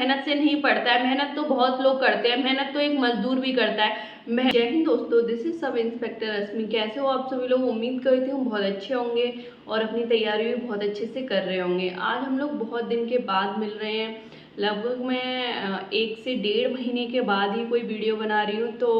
मेहनत से नहीं पढ़ता है। मेहनत तो बहुत लोग करते हैं, मेहनत तो एक मजदूर भी करता है। जय हिंद दोस्तों, दिस इज सब इंस्पेक्टर रश्मि। कैसे हो आप सभी लोग? उम्मीद करती हूँ बहुत अच्छे होंगे और अपनी तैयारी भी बहुत अच्छे से कर रहे होंगे। आज हम लोग बहुत दिन के बाद मिल रहे हैं। लगभग मैं 1 से 1.5 महीने के बाद ही कोई वीडियो बना रही हूँ। तो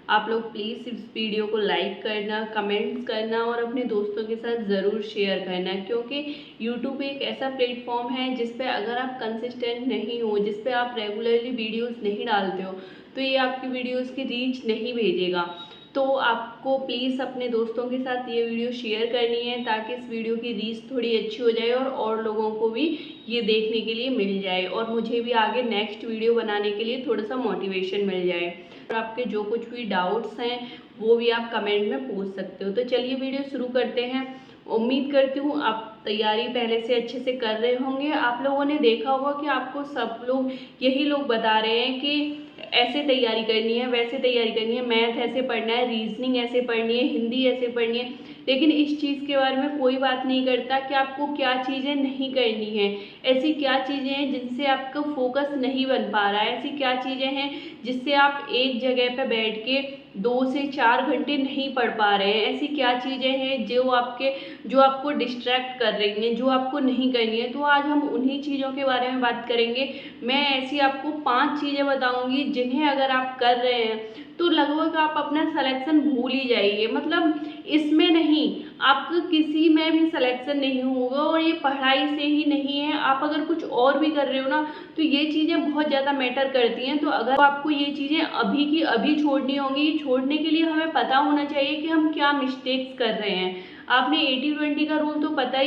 आप लोग प्लीज़ इस वीडियो को लाइक करना, कमेंट्स करना और अपने दोस्तों के साथ ज़रूर शेयर करना, क्योंकि यूट्यूब एक ऐसा प्लेटफॉर्म है जिस पे अगर आप कंसिस्टेंट नहीं हो, जिस पे आप रेगुलरली वीडियोस नहीं डालते हो, तो ये आपकी वीडियोस की रीच नहीं भेजेगा। तो आपको प्लीज़ अपने दोस्तों के साथ ये वीडियो शेयर करनी है ताकि इस वीडियो की रीच थोड़ी अच्छी हो जाए और लोगों को भी ये देखने के लिए मिल जाए और मुझे भी आगे नेक्स्ट वीडियो बनाने के लिए थोड़ा सा मोटिवेशन मिल जाए। और आपके जो कुछ भी डाउट्स हैं वो भी आप कमेंट में पूछ सकते हो। तो चलिए वीडियो शुरू करते हैं। उम्मीद करती हूँ आप तैयारी पहले से अच्छे से कर रहे होंगे। आप लोगों ने देखा होगा कि आपको सब लोग यही लोग बता रहे हैं कि ऐसे तैयारी करनी है, वैसे तैयारी करनी है, मैथ ऐसे पढ़ना है, रीजनिंग ऐसे पढ़नी है, हिंदी ऐसे पढ़नी है। लेकिन इस चीज़ के बारे में कोई बात नहीं करता कि आपको क्या चीज़ें नहीं करनी है। ऐसी क्या चीज़ें हैं जिनसे आपका फोकस नहीं बन पा रहा है, ऐसी क्या चीज़ें हैं जिससे आप एक जगह पर बैठ के 2 से 4 घंटे नहीं पढ़ पा रहे हैं। ऐसी क्या चीज़ें हैं जो आपको डिस्ट्रैक्ट कर रही हैं, जो आपको नहीं करनी है। तो आज हम उन्हीं चीज़ों के बारे में बात करेंगे। मैं ऐसी आपको 5 चीज़ें बताऊंगी जिन्हें अगर आप कर रहे हैं तो लगभग आप अपना सिलेक्शन भूल ही जाइए। मतलब इसमें नहीं, आपका किसी में भी सिलेक्शन नहीं होगा। और ये पढ़ाई से ही नहीं है, आप अगर कुछ और भी कर रहे हो ना तो ये चीज़ें बहुत ज़्यादा मैटर करती हैं। तो अगर आपको ये चीज़ें अभी की अभी छोड़नी होंगी, छोड़ने के लिए हमें पता होना चाहिए कि हम क्या मिस्टेक्स कर रहे हैं। आपने 80-20 का रूल तो पता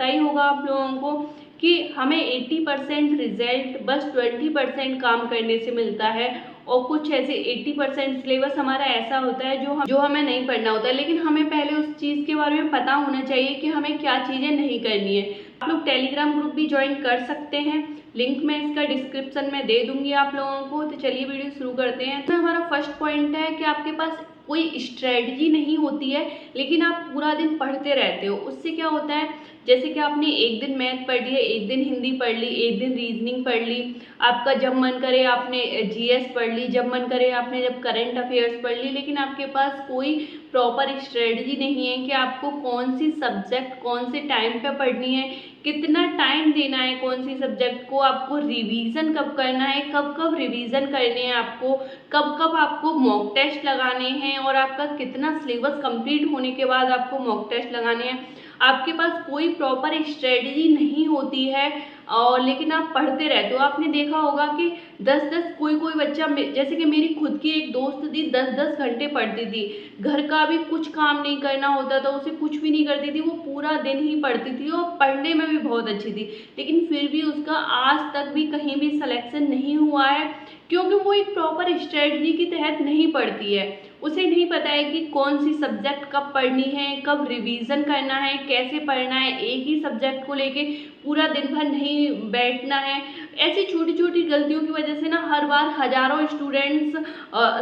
ही होगा आप लोगों को कि हमें 80% रिजल्ट बस 20% काम करने से मिलता है। और कुछ ऐसे 80% सिलेबस हमारा ऐसा होता है जो हमें नहीं पढ़ना होता है। लेकिन हमें पहले उस चीज़ के बारे में पता होना चाहिए कि हमें क्या चीज़ें नहीं करनी है। आप लोग टेलीग्राम ग्रुप भी ज्वाइन कर सकते हैं, लिंक मैं इसका डिस्क्रिप्शन में दे दूंगी आप लोगों को। तो चलिए वीडियो शुरू करते हैं। तो हमारा फर्स्ट पॉइंट है कि आपके पास कोई स्ट्रेटजी नहीं होती है, लेकिन आप पूरा दिन पढ़ते रहते हो। उससे क्या होता है, जैसे कि आपने एक दिन मैथ पढ़ लिया, एक दिन हिंदी पढ़ ली, एक दिन रीजनिंग पढ़ ली, आपका जब मन करे आपने जीएस पढ़ ली, जब मन करे आपने जब करंट अफेयर्स पढ़ ली, लेकिन आपके पास कोई प्रॉपर स्ट्रेटजी नहीं है कि आपको कौन सी सब्जेक्ट कौन से टाइम पे पढ़नी है, कितना टाइम देना है कौन सी सब्जेक्ट को, आपको रिवीजन कब करना है, कब कब रिवीजन करने हैं आपको, कब कब आपको मॉक टेस्ट लगाने हैं और आपका कितना सिलेबस कंप्लीट होने के बाद आपको मॉक टेस्ट लगाने हैं। आपके पास कोई प्रॉपर स्ट्रेटजी नहीं होती है और लेकिन आप पढ़ते रहते हो। आपने देखा होगा कि 10-10 कोई बच्चा, जैसे कि मेरी खुद की एक दोस्त थी, 10-10 घंटे पढ़ती थी। घर का भी कुछ काम नहीं करना होता था, उसे कुछ भी नहीं करती थी, वो पूरा दिन ही पढ़ती थी और पढ़ने में भी बहुत अच्छी थी। लेकिन फिर भी उसका आज तक भी कहीं भी सिलेक्शन नहीं हुआ है, क्योंकि वो एक प्रॉपर स्ट्रेटजी के तहत नहीं पढ़ती है। उसे नहीं पता है कि कौन सी सब्जेक्ट कब पढ़नी है, कब रिवीजन करना है, कैसे पढ़ना है। एक ही सब्जेक्ट को लेके पूरा दिन भर नहीं बैठना है। ऐसी छोटी छोटी गलतियों की वजह से ना हर बार हजारों स्टूडेंट्स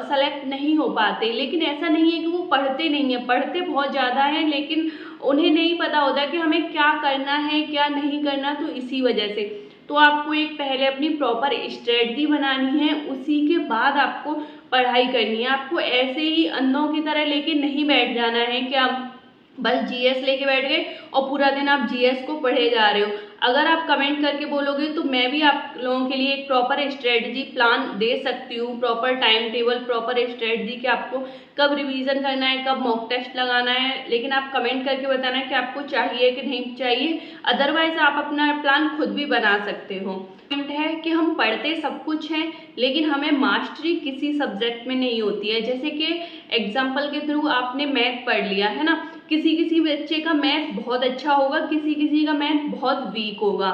सेलेक्ट नहीं हो पाते। लेकिन ऐसा नहीं है कि वो पढ़ते नहीं है, पढ़ते बहुत ज़्यादा हैं, लेकिन उन्हें नहीं पता होता कि हमें क्या करना है क्या नहीं करना। तो इसी वजह से तो आपको एक पहले अपनी प्रॉपर स्ट्रेटजी बनानी है, उसी के बाद आपको पढ़ाई करनी है। आपको ऐसे ही अंधों की तरह लेके नहीं बैठ जाना है कि आप बस जीएस लेके बैठ गए और पूरा दिन आप जीएस को पढ़े जा रहे हो। अगर आप कमेंट करके बोलोगे तो मैं भी आप लोगों के लिए एक प्रॉपर स्ट्रेटजी प्लान दे सकती हूँ, proper time table, proper strategy कि आपको कब रिवीजन करना है, कब मॉक टेस्ट लगाना है। लेकिन आप कमेंट करके बताना है कि आपको चाहिए कि नहीं चाहिए, अदरवाइज आप अपना प्लान खुद भी बना सकते हो। पॉइंट है कि हम पढ़ते सब कुछ हैं, लेकिन हमें मास्टरी किसी सब्जेक्ट में नहीं होती है। जैसे कि एग्जाम्पल के थ्रू आपने मैथ पढ़ लिया है ना, किसी किसी बच्चे का मैथ बहुत अच्छा होगा, किसी किसी का मैथ बहुत वीक होगा।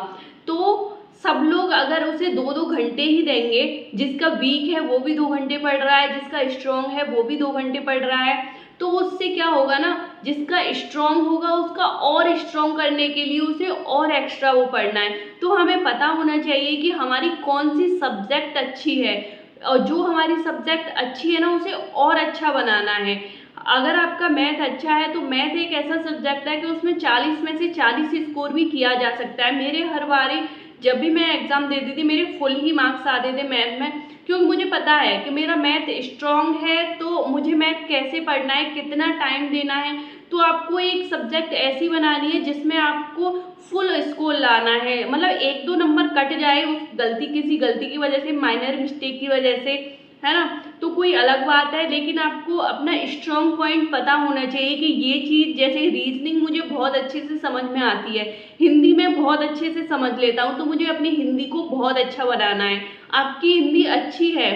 तो सब लोग अगर उसे 2-2 घंटे ही देंगे, जिसका वीक है वो भी 2 घंटे पढ़ रहा है, जिसका स्ट्रॉन्ग है वो भी 2 घंटे पढ़ रहा है, तो उससे क्या होगा ना, जिसका स्ट्रॉन्ग होगा उसका और स्ट्रॉन्ग करने के लिए उसे और एक्स्ट्रा वो पढ़ना है। तो हमें पता होना चाहिए कि हमारी कौन सी सब्जेक्ट अच्छी है और जो हमारी सब्जेक्ट अच्छी है ना उसे और अच्छा बनाना है। अगर आपका मैथ अच्छा है तो मैथ एक ऐसा सब्जेक्ट है कि उसमें 40 में से 40 स्कोर भी किया जा सकता है। मेरे हर बारी जब भी मैं एग्ज़ाम देती थी मेरे फुल ही मार्क्स आते थे मैथ में, क्योंकि मुझे पता है कि मेरा मैथ स्ट्रॉन्ग है, तो मुझे मैथ कैसे पढ़ना है, कितना टाइम देना है। तो आपको एक सब्जेक्ट ऐसी बनानी है जिसमें आपको फुल स्कोर लाना है, मतलब 1-2 नंबर कट जाए उस किसी गलती की वजह से, माइनर मिस्टेक की वजह से, है ना, तो कोई अलग बात है, लेकिन आपको अपना स्ट्रॉन्ग पॉइंट पता होना चाहिए कि ये चीज़, जैसे रीजनिंग मुझे बहुत अच्छे से समझ में आती है, हिंदी में बहुत अच्छे से समझ लेता हूँ, तो मुझे अपनी हिंदी को बहुत अच्छा बनाना है। आपकी हिंदी अच्छी है,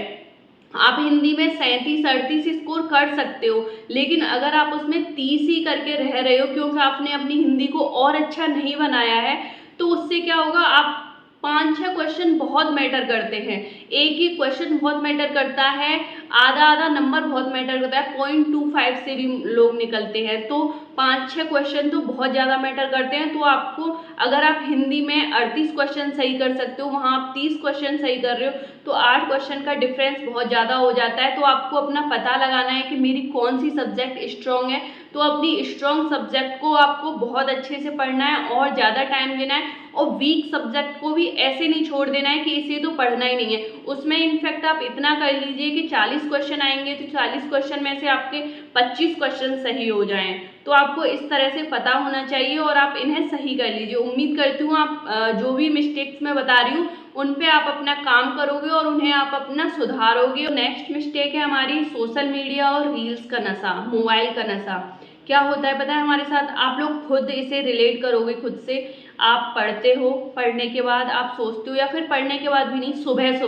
आप हिंदी में 37-38 स्कोर कर सकते हो, लेकिन अगर आप उसमें 30 ही करके रह रहे हो क्योंकि आपने अपनी हिंदी को और अच्छा नहीं बनाया है, तो उससे क्या होगा, आप 5-6 क्वेश्चन बहुत मैटर करते हैं, एक ही क्वेश्चन बहुत मैटर करता है, आधा नंबर बहुत मैटर करता है, 0.25 से भी लोग निकलते हैं, तो 5-6 क्वेश्चन तो बहुत ज़्यादा मैटर करते हैं। तो आपको, अगर आप हिंदी में 38 क्वेश्चन सही कर सकते हो, वहाँ आप 30 क्वेश्चन सही कर रहे हो, तो 8 क्वेश्चन का डिफरेंस बहुत ज़्यादा हो जाता है। तो आपको अपना पता लगाना है कि मेरी कौन सी सब्जेक्ट स्ट्रॉन्ग है, तो अपनी स्ट्रॉन्ग सब्जेक्ट को आपको बहुत अच्छे से पढ़ना है और ज़्यादा टाइम देना है, और वीक सब्जेक्ट को भी ऐसे नहीं छोड़ देना है कि इसे तो पढ़ना ही नहीं है। उसमें इनफैक्ट आप इतना कर लीजिए कि 40 क्वेश्चन आएंगे तो 40 क्वेश्चन में से आपके 25 क्वेश्चन सही हो जाएं। तो आपको इस तरह से पता होना चाहिए और आप इन्हें सही कर लीजिए। उम्मीद करती हूँ आप जो भी मिस्टेक्स मैं बता रही हूँ उन पे आप अपना काम करोगे और उन्हें आप अपना सुधारोगे। नेक्स्ट मिस्टेक है हमारी सोशल मीडिया और रील्स का नशा, मोबाइल का नशा। क्या होता है पता है हमारे साथ, आप लोग खुद इसे रिलेट करोगे खुद से। आप पढ़ते हो, पढ़ने के बाद आप सोचते हो, या फिर पढ़ने के बाद भी नहीं, सुबह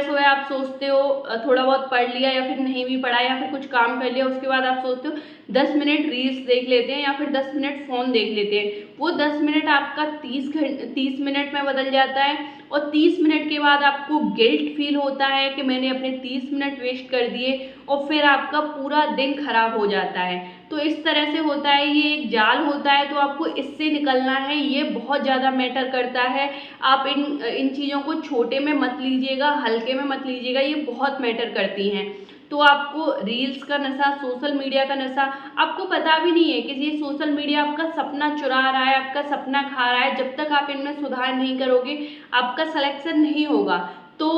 सुबह आप सोचते हो थोड़ा बहुत पढ़ लिया या फिर नहीं भी पढ़ा, या फिर कुछ काम कर लिया, उसके बाद आप सोचते हो 10 मिनट रील्स देख लेते हैं या फिर 10 मिनट फ़ोन देख लेते हैं। वो 10 मिनट आपका 30 मिनट में बदल जाता है, और 30 मिनट के बाद आपको गिल्ट फील होता है कि मैंने अपने 30 मिनट वेस्ट कर दिए, और फिर आपका पूरा दिन खराब हो जाता है। तो इस तरह से होता है, ये एक जाल होता है, तो आपको इससे निकलना है, ये बहुत ज़्यादा मैटर करता है। आप इन चीज़ों को छोटे में मत लीजिएगा, हल्के में मत लीजिएगा, ये बहुत मैटर करती हैं। तो आपको रील्स का नशा, सोशल मीडिया का नशा, आपको पता भी नहीं है कि ये सोशल मीडिया आपका सपना चुरा रहा है, आपका सपना खा रहा है। जब तक आप इनमें सुधार नहीं करोगे आपका सिलेक्शन नहीं होगा। तो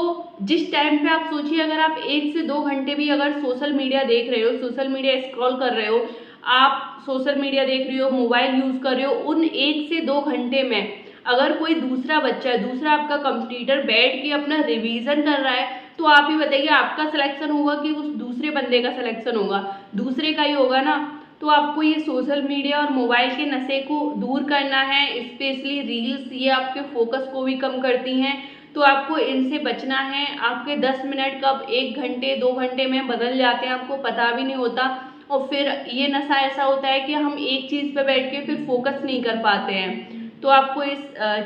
जिस टाइम पे आप सोचिए, अगर आप 1 से 2 घंटे भी अगर सोशल मीडिया देख रहे हो, सोशल मीडिया स्क्रॉल कर रहे हो, आप सोशल मीडिया देख रहे हो, मोबाइल यूज़ कर रहे हो, उन 1 से 2 घंटे में अगर कोई दूसरा बच्चा, दूसरा आपका कंपटीटर बैठ के अपना रिवीजन कर रहा है, तो आप ही बताइए आपका सिलेक्शन होगा कि उस दूसरे बंदे का सिलेक्शन होगा? दूसरे का ही होगा ना। तो आपको ये सोशल मीडिया और मोबाइल के नशे को दूर करना है, स्पेशली रील्स, ये आपके फोकस को भी कम करती हैं, तो आपको इनसे बचना है। आपके 10 मिनट कब 1 घंटे 2 घंटे में बदल जाते हैं, आपको पता भी नहीं होता, और फिर ये नशा ऐसा होता है कि हम एक चीज़ पे बैठ के फिर फोकस नहीं कर पाते हैं। तो आपको इस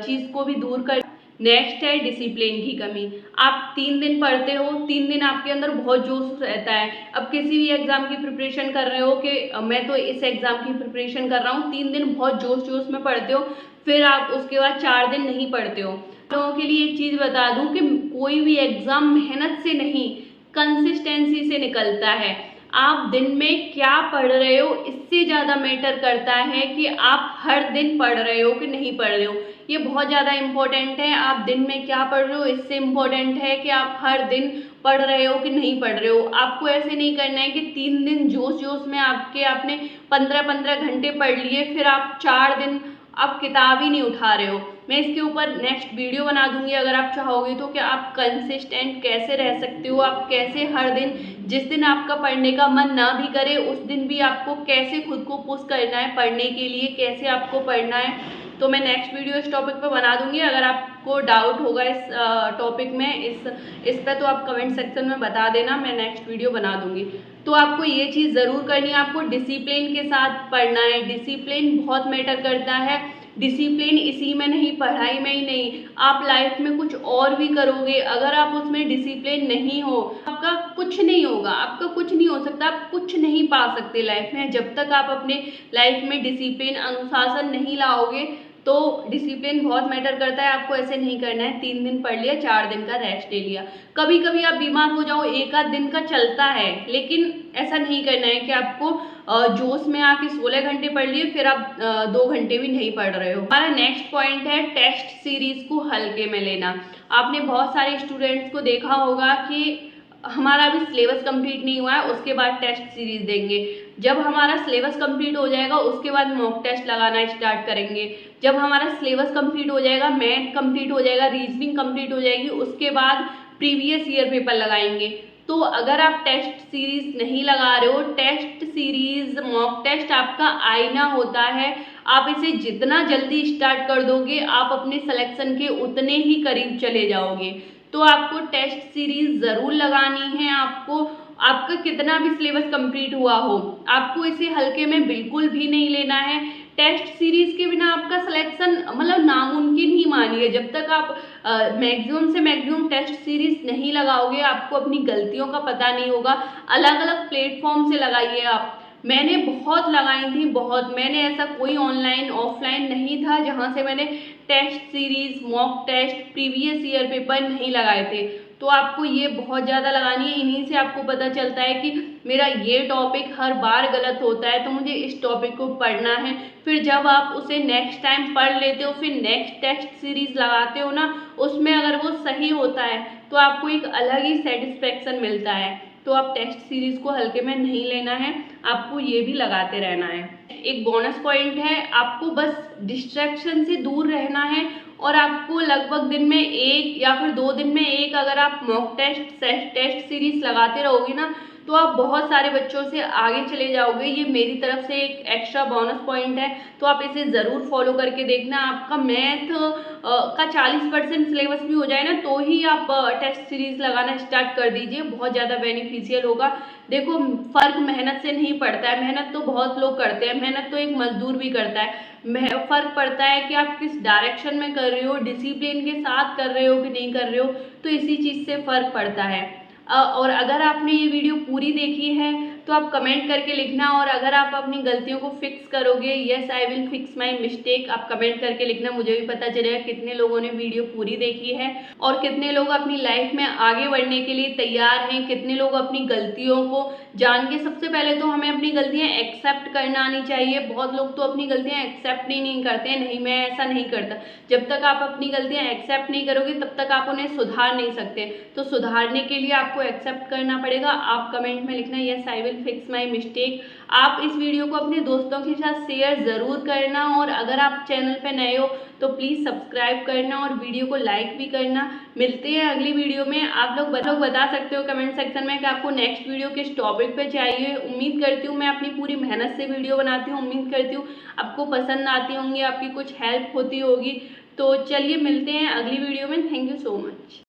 चीज़ को भी दूर कर। नेक्स्ट है डिसिप्लिन की कमी। आप 3 दिन पढ़ते हो, 3 दिन आपके अंदर बहुत जोश रहता है। अब किसी भी एग्ज़ाम की प्रिपरेशन कर रहे हो कि मैं तो इस एग्ज़ाम की प्रिपरेशन कर रहा हूँ, 3 दिन बहुत जोश में पढ़ते हो, फिर आप उसके बाद 4 दिन नहीं पढ़ते हो। लोगों के लिए एक चीज़ बता दूँ कि कोई भी एग्ज़ाम मेहनत से नहीं, कंसिस्टेंसी से निकलता है। आप दिन में क्या पढ़ रहे हो इससे ज़्यादा मैटर करता है कि आप हर दिन पढ़ रहे हो कि नहीं पढ़ रहे हो। ये बहुत ज़्यादा इम्पोर्टेंट है। आप दिन में क्या पढ़ रहे हो इससे इम्पोर्टेंट है कि आप हर दिन पढ़ रहे हो कि नहीं पढ़ रहे हो। आपको ऐसे नहीं करना है कि 3 दिन जोश में आपने 15-15 घंटे पढ़ लिए, फिर आप 4 दिन आप किताब ही नहीं उठा रहे हो। मैं इसके ऊपर नेक्स्ट वीडियो बना दूंगी अगर आप चाहोगे तो, कि आप कंसिस्टेंट कैसे रह सकते हो, आप कैसे हर दिन, जिस दिन आपका पढ़ने का मन ना भी करे उस दिन भी आपको कैसे खुद को पुश करना है पढ़ने के लिए, कैसे आपको पढ़ना है। तो मैं नेक्स्ट वीडियो इस टॉपिक पे बना दूंगी। अगर आपको डाउट होगा इस टॉपिक में, इस पे, तो आप कमेंट सेक्शन में बता देना, मैं नेक्स्ट वीडियो बना दूंगी। तो आपको ये चीज़ ज़रूर करनी है, आपको डिसिप्लिन के साथ पढ़ना है। डिसिप्लिन बहुत मैटर करता है। डिसिप्लिन इसी में नहीं, पढ़ाई में ही नहीं, आप लाइफ में कुछ और भी करोगे, अगर आप उसमें डिसिप्लिन नहीं हो आपका कुछ नहीं होगा, आपका कुछ नहीं हो सकता, आप कुछ नहीं पा सकते लाइफ में। जब तक आप अपने लाइफ में डिसिप्लिन, अनुशासन नहीं लाओगे तो डिसिप्लिन बहुत मैटर करता है। आपको ऐसे नहीं करना है 3 दिन पढ़ लिया, 4 दिन का रेस्ट ले लिया। कभी कभी आप बीमार हो जाओ, एक आध दिन का चलता है, लेकिन ऐसा नहीं करना है कि आपको जोश में आके 16 घंटे पढ़ लिए फिर आप 2 घंटे भी नहीं पढ़ रहे हो। हमारा नेक्स्ट पॉइंट है टेस्ट सीरीज को हल्के में लेना। आपने बहुत सारे स्टूडेंट्स को देखा होगा कि हमारा अभी सिलेबस कंप्लीट नहीं हुआ है, उसके बाद टेस्ट सीरीज देंगे। जब हमारा सिलेबस कंप्लीट हो जाएगा उसके बाद मॉक टेस्ट लगाना स्टार्ट करेंगे। जब हमारा सिलेबस कंप्लीट हो जाएगा, मैथ कंप्लीट हो जाएगा, रीजनिंग कंप्लीट हो जाएगी, उसके बाद प्रीवियस ईयर पेपर लगाएंगे। तो अगर आप टेस्ट सीरीज नहीं लगा रहे हो, टेस्ट सीरीज मॉक टेस्ट आपका आईना होता है। आप इसे जितना जल्दी स्टार्ट कर दोगे आप अपने सिलेक्शन के उतने ही करीब चले जाओगे। तो आपको टेस्ट सीरीज ज़रूर लगानी है। आपका कितना भी सिलेबस कंप्लीट हुआ हो, आपको इसे हल्के में बिल्कुल भी नहीं लेना है। टेस्ट सीरीज के बिना आपका सिलेक्शन मतलब नामुमकिन ही मानिए। जब तक आप मैक्सिमम से मैक्सिमम टेस्ट सीरीज नहीं लगाओगे, आपको अपनी गलतियों का पता नहीं होगा। अलग अलग प्लेटफॉर्म से लगाइए आप। मैंने बहुत लगाई थी, बहुत। मैंने ऐसा कोई ऑनलाइन ऑफलाइन नहीं था जहाँ से मैंने test series, mock test, previous year paper नहीं लगाए थे। तो आपको ये बहुत ज़्यादा लगानी है। इन्हीं से आपको पता चलता है कि मेरा ये टॉपिक हर बार गलत होता है, तो मुझे इस टॉपिक को पढ़ना है। फिर जब आप उसे नेक्स्ट टाइम पढ़ लेते हो, फिर नेक्स्ट टेस्ट सीरीज लगाते हो ना, उसमें अगर वो सही होता है तो आपको एक अलग ही सेटिस्फेक्शन मिलता है। तो आप टेस्ट सीरीज को हल्के में नहीं लेना है, आपको ये भी लगाते रहना है। एक बोनस पॉइंट है, आपको बस डिस्ट्रैक्शन से दूर रहना है। और आपको लगभग दिन में 1 या फिर 2 दिन में 1 अगर आप मॉक टेस्ट सीरीज लगाते रहोगे ना, तो आप बहुत सारे बच्चों से आगे चले जाओगे। ये मेरी तरफ से एक एक्स्ट्रा बोनस पॉइंट है, तो आप इसे ज़रूर फॉलो करके देखना। आपका मैथ का 40% सिलेबस भी हो जाए ना, तो ही आप टेस्ट सीरीज लगाना स्टार्ट कर दीजिए, बहुत ज़्यादा बेनिफिशियल होगा। देखो, फ़र्क मेहनत से नहीं पड़ता है। मेहनत तो बहुत लोग करते हैं, मेहनत तो एक मजदूर भी करता है। फ़र्क पड़ता है कि आप किस डायरेक्शन में कर रहे हो, डिसिप्लिन के साथ कर रहे हो कि नहीं कर रहे हो, तो इसी चीज़ से फ़र्क पड़ता है। और अगर आपने ये वीडियो पूरी देखी है तो आप कमेंट करके लिखना। और अगर आप अपनी गलतियों को फिक्स करोगे, yes I will fix my mistake, आप कमेंट करके लिखना। मुझे भी पता चलेगा कितने लोगों ने वीडियो पूरी देखी है और कितने लोग अपनी लाइफ में आगे बढ़ने के लिए तैयार हैं, कितने लोग अपनी गलतियों को जान के। सबसे पहले तो हमें अपनी गलतियाँ एक्सेप्ट करना आनी चाहिए। बहुत लोग तो अपनी गलतियाँ एक्सेप्ट ही नहीं करते हैं, नहीं मैं ऐसा नहीं करता। जब तक आप अपनी गलतियाँ एक्सेप्ट नहीं करोगे तब तक आप उन्हें सुधार नहीं सकते। तो सुधारने के लिए आपको एक्सेप्ट करना पड़ेगा। आप कमेंट में लिखना yes I will fix my mistake. आप इस वीडियो को अपने दोस्तों के साथ शेयर ज़रूर करना। और अगर आप चैनल पे नए हो तो प्लीज़ सब्सक्राइब करना और वीडियो को लाइक भी करना। मिलते हैं अगली वीडियो में। आप लोग बता सकते हो कमेंट सेक्शन में कि आपको नेक्स्ट वीडियो किस टॉपिक पे चाहिए। उम्मीद करती हूँ मैं अपनी पूरी मेहनत से वीडियो बनाती हूँ। उम्मीद करती हूँ आपको पसंद आती होंगी, आपकी कुछ हेल्प होती होगी। तो चलिए मिलते हैं अगली वीडियो में। Thank you so much.